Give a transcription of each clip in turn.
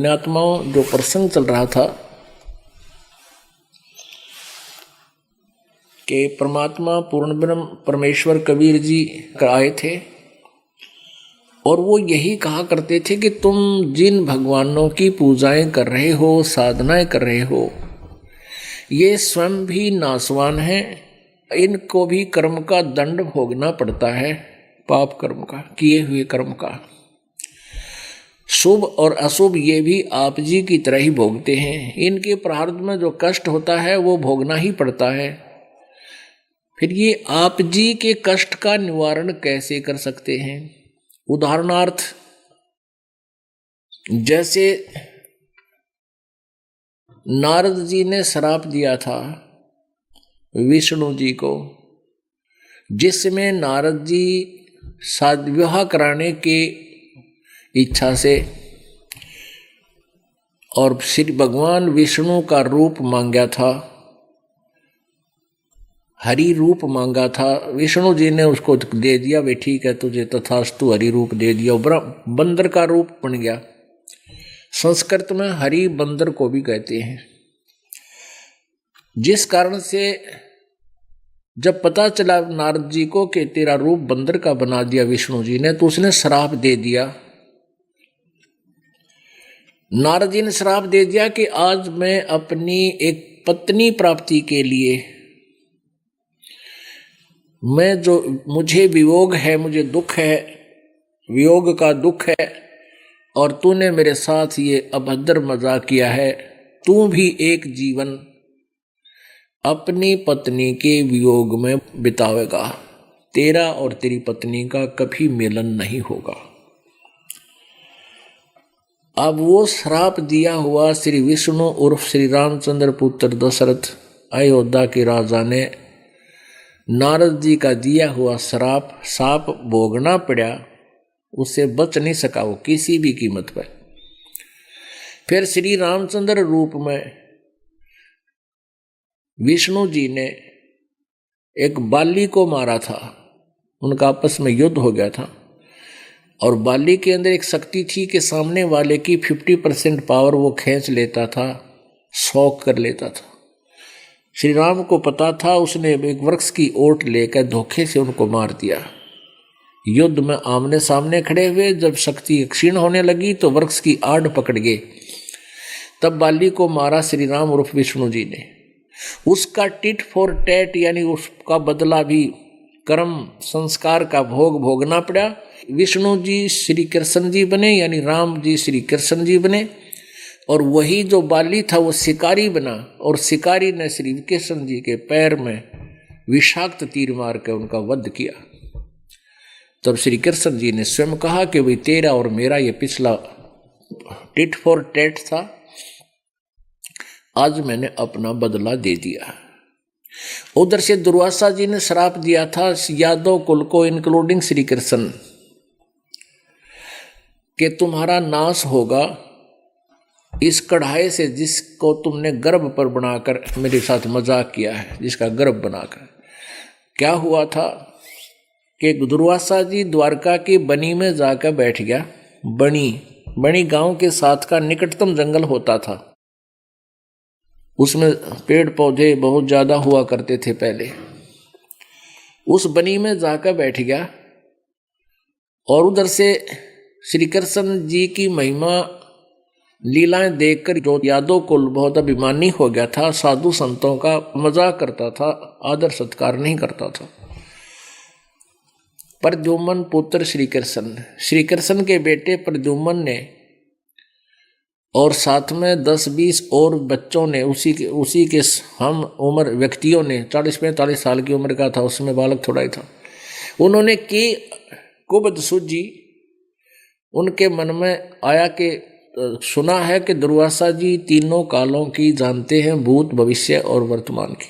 पुण्यात्माओं, जो प्रसंग चल रहा था कि परमात्मा पूर्ण ब्रह्म परमेश्वर कबीर जी आए थे और वो यही कहा करते थे कि तुम जिन भगवानों की पूजाएं कर रहे हो, साधनाएं कर रहे हो, ये स्वयं भी नासवान हैं, इनको भी कर्म का दंड भोगना पड़ता है, पाप कर्म का, किए हुए कर्म का। शुभ और अशुभ ये भी आप जी की तरह ही भोगते हैं, इनके प्रारब्ध में जो कष्ट होता है वो भोगना ही पड़ता है। फिर ये आप जी के कष्ट का निवारण कैसे कर सकते हैं? उदाहरणार्थ, जैसे नारद जी ने श्राप दिया था विष्णु जी को, जिसमें नारद जी विवाह कराने की इच्छा से और श्री भगवान विष्णु का रूप मांगा था, हरि रूप मांगा था। विष्णु जी ने उसको दे दिया, वे ठीक है तुझे तथास्तु हरि रूप दे दिया। बंदर का रूप बन गया। संस्कृत में हरि बंदर को भी कहते हैं। जिस कारण से जब पता चला नारद जी को कि तेरा रूप बंदर का बना दिया विष्णु जी ने, तो उसने श्राप दे दिया। नारद जी ने श्राप दे दिया कि आज मैं अपनी एक पत्नी प्राप्ति के लिए, मैं जो मुझे वियोग है, मुझे दुख है, वियोग का दुख है, और तूने मेरे साथ ये अभद्र मजाक किया है, तू भी एक जीवन अपनी पत्नी के वियोग में बितावेगा, तेरा और तेरी पत्नी का कभी मिलन नहीं होगा। अब वो श्राप दिया हुआ श्री विष्णु उर्फ श्री रामचंद्र पुत्र दशरथ अयोध्या के राजा ने नारद जी का दिया हुआ साप भोगना पड़ा, उससे बच नहीं सका वो किसी भी कीमत पर। फिर श्री रामचंद्र रूप में विष्णु जी ने एक बाली को मारा था, उनका आपस में युद्ध हो गया था, और बाली के अंदर एक शक्ति थी कि सामने वाले की 50% पावर वो खींच लेता था, शौक कर लेता था। श्री राम को पता था, उसने एक वृक्ष की ओट लेकर धोखे से उनको मार दिया। युद्ध में आमने सामने खड़े हुए, जब शक्ति क्षीण होने लगी तो वृक्ष की आड़ पकड़ गए, तब बाली को मारा श्री राम उर्फ विष्णु जी ने। उसका टिट फॉर टैट यानी उसका बदला भी कर्म संस्कार का भोग भोगना पड़ा। विष्णु जी श्री कृष्ण जी बने, यानी राम जी श्री कृष्ण जी बने, और वही जो बाली था वो शिकारी बना, और शिकारी ने श्री कृष्ण जी के पैर में विषाक्त तीर मार कर उनका वध किया। तब श्री कृष्ण जी ने स्वयं कहा कि भाई तेरा और मेरा ये पिछला टिट फॉर टैट था, आज मैंने अपना बदला दे दिया। उधर से दुर्वासा जी ने श्राप दिया था यादव कुल को इंक्लूडिंग श्री कृष्ण कि तुम्हारा नाश होगा इस कढ़ाई से जिसको तुमने गर्भ पर बनाकर मेरे साथ मजाक किया है, जिसका गर्भ बनाकर। क्या हुआ था कि दुर्वासा जी द्वारका की बनी में जाकर बैठ गया। बनी गांव के साथ का निकटतम जंगल होता था, उसमें पेड़ पौधे बहुत ज्यादा हुआ करते थे पहले। उस बनी में जाकर बैठ गया, और उधर से श्री कृष्ण जी की महिमा लीलाएं देखकर जो यादव कुल बहुत अभिमानी हो गया था, साधु संतों का मजाक करता था, आदर सत्कार नहीं करता था। प्रद्युम्न पुत्र श्री कृष्ण के बेटे प्रद्युम्न ने और साथ में 10-20 और बच्चों ने, उसी के हम उम्र व्यक्तियों ने, 40-45 साल की उम्र का था, उसमें बालक थोड़ा ही था, उन्होंने की कुबद सूझी। उनके मन में आया कि सुना है कि दुर्वासा जी तीनों कालों की जानते हैं, भूत भविष्य और वर्तमान की।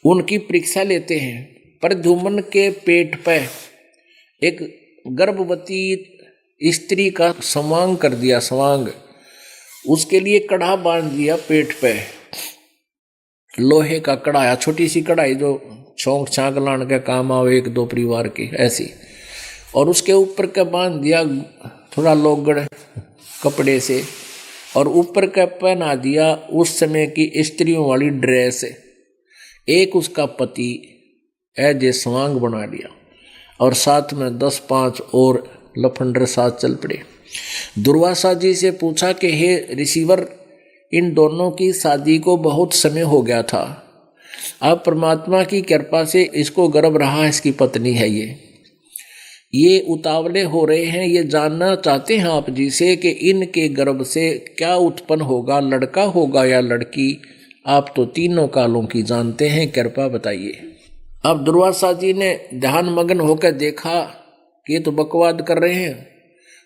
उनकी परीक्षा लेते हैं। प्रद्युम्न के पेट पर एक गर्भवती स्त्री का संवांग कर दिया, संवांग, उसके लिए कड़ा बांध दिया पेट पे, लोहे का कड़ा, छोटी सी कढ़ाई जो छौंक छांक लाने का काम आवे 1-2 परिवार की, ऐसी, और उसके ऊपर का बांध दिया थोड़ा लोगड़ कपड़े से और ऊपर का पहना दिया उस समय की स्त्रियों वाली ड्रेस। एक उसका पति ऐजे स्वांग बना लिया और साथ में 10-5 और लफंडर साथ चल पड़े। दुर्वासा जी से पूछा कि हे रिसीवर, इन दोनों की शादी को बहुत समय हो गया था, अब परमात्मा की कृपा से इसको गर्भ रहा, इसकी पत्नी है, ये उतावले हो रहे हैं, ये जानना चाहते हैं आप जी से कि इनके गर्भ से क्या उत्पन्न होगा, लड़का होगा या लड़की। आप तो तीनों कालों की जानते हैं, कृपा बताइए। अब दुर्वासा जी ने ध्यान मग्न होकर देखा कि ये तो बकवाद कर रहे हैं,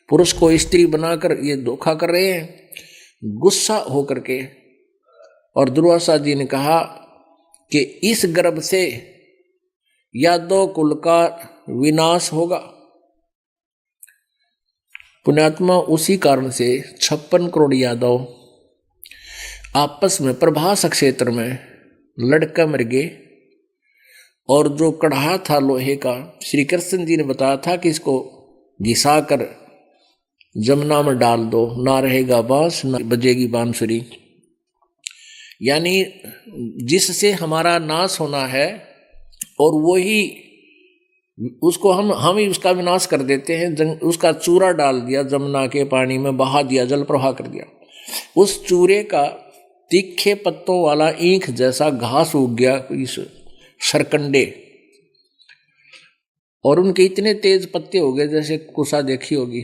पुरुष को स्त्री बनाकर ये धोखा कर रहे हैं। गुस्सा होकर के और दुर्वासा जी ने कहा कि इस गर्भ से यादव कुल का विनाश होगा। पुण्यात्मा, उसी कारण से 56 करोड़ यादव आपस में प्रभास क्षेत्र में लड़का मर गए। और जो कढ़ा था लोहे का, श्री कृष्ण जी ने बताया था कि इसको घिसा कर जमुना में डाल दो, ना रहेगा बांस ना बजेगी बांसुरी। यानी जिससे हमारा नाश होना है और वही उसको हम ही उसका विनाश कर देते हैं। उसका चूरा डाल दिया, जमुना के पानी में बहा दिया, जल प्रवाह कर दिया। उस चूरे का तीखे पत्तों वाला ईंख जैसा घास उग गया इस सरकंडे, और उनके इतने तेज पत्ते हो गए जैसे कुसा देखी होगी,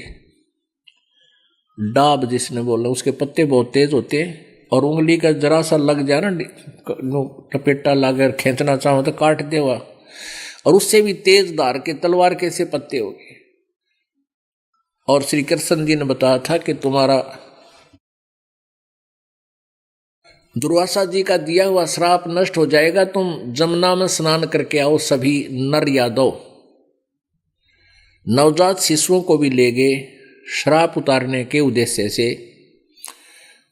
डाब जिसने बोला, उसके पत्ते बहुत तेज होते हैं और उंगली का जरा सा लग जाए ना, लपेटा लाकर खींचना चाहो तो काट देगा, और उससे भी तेज धार के तलवार के से पत्ते हो गए। और श्री कृष्ण जी ने बताया था कि तुम्हारा दुर्वासा जी का दिया हुआ श्राप नष्ट हो जाएगा, तुम जमुना में स्नान करके आओ। सभी नर यादव नवजात शिशुओं को भी ले गए श्राप उतारने के उद्देश्य से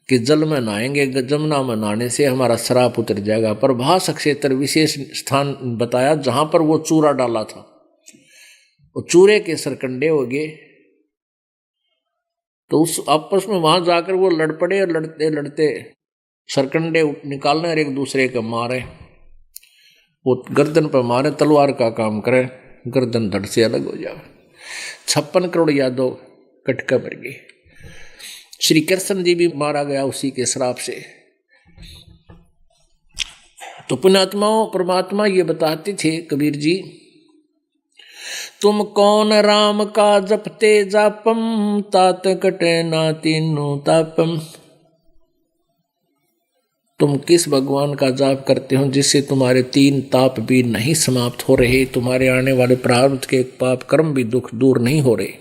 कि जल में नहाएंगे, जमुना में नहाने से हमारा श्राप उतर जाएगा। प्रभास क्षेत्र विशेष स्थान बताया जहां पर वो चूरा डाला था, वो चूरे के सरकंडे हो गए। तो उस आपस में वहां जाकर वो लड़ पड़े और लड़ते लड़ते सरकंडे निकालने और एक दूसरे के मारे, वो गर्दन पर मारे, तलवार का काम करे, गर्दन धड़ से अलग हो जाए। 56 करोड़ यादव कटका मर गए। श्री कृष्ण जी भी मारा गया उसी के श्राप से। तो पुण्यात्माओं, परमात्मा ये बताते थे कबीर जी, तुम कौन राम का जपते जापम, तात कटे ना तीनों तापम। तुम किस भगवान का जाप करते हो जिससे तुम्हारे 3 ताप भी नहीं समाप्त हो रहे, तुम्हारे आने वाले प्रारब्ध के पाप कर्म भी दुख दूर नहीं हो रहे।